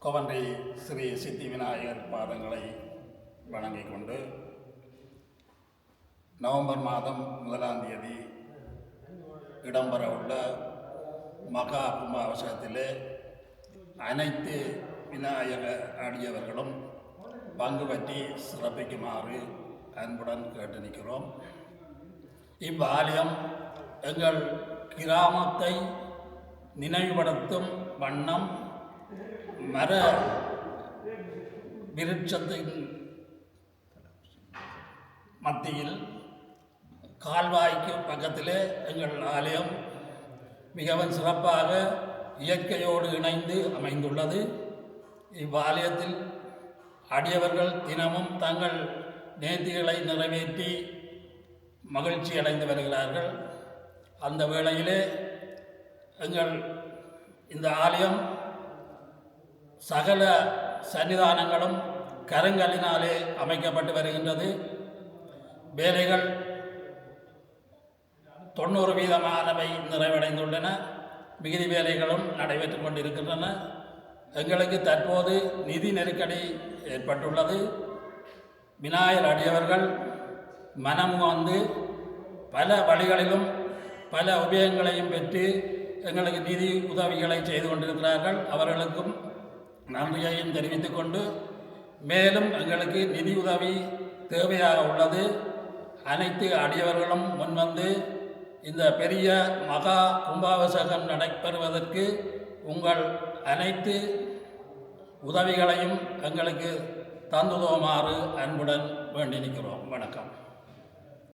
கோவந்தை ஸ்ரீ சித்தி விநாயகர் பாதங்களை வணங்கிக் கொண்டு நவம்பர் மாதம் 1ஆம் தேதி இடம்பெறவுள்ள மகா கும்பாபிஷேகத்திலே அனைத்து விநாயக அடியவர்களும் பங்கு பற்றி சிறப்பிக்குமாறு அன்புடன் கேட்டு நிற்கிறோம். இவ்வாலயம் எங்கள் கிராமத்தை நினைவுபடுத்தும் வண்ணம் மர விருட்சத்தின் மத்தியில் கால்வாய்க்கு பக்கத்திலே எங்கள் ஆலயம் மிகவும் சிறப்பாக இயற்கையோடு இணைந்து அமைந்துள்ளது. இவ்வாலயத்தில் அடியவர்கள் தினமும் தங்கள் நேர்த்திகளை நிறைவேற்றி மகிழ்ச்சி அடைந்து வருகிறார்கள். அந்த வேளையிலே எங்கள் இந்த ஆலயம் சகல சன்னிதானங்களும் கருங்கல்லினாலே அமைக்கப்பட்டு வருகின்றது. வேலைகள் 90% நிறைவடைந்துள்ளன. மிகுதி வேலைகளும் நடைபெற்று கொண்டிருக்கின்றன. எங்களுக்கு தற்போது நிதி நெருக்கடி ஏற்பட்டுள்ளது. விநாயகர் அடியவர்கள் மனம் வந்து பல வழிகளிலும் பல உபயோகங்களையும் பெற்று எங்களுக்கு நிதி உதவிகளை செய்து கொண்டிருக்கிறார்கள். அவர்களுக்கும் நன்றியையும் தெரிவித்துக் கொண்டு, மேலும் எங்களுக்கு நிதி உதவி தேவையாக உள்ளது. அனைத்து அடியவர்களும் முன்வந்து இந்த பெரிய மகா கும்பாபிஷேகம் நடைபெறுவதற்கு உங்கள் அனைத்து உதவிகளையும் எங்களுக்கு தந்துதோமாறு அன்புடன் வேண்டி நிற்கிறோம். வணக்கம்.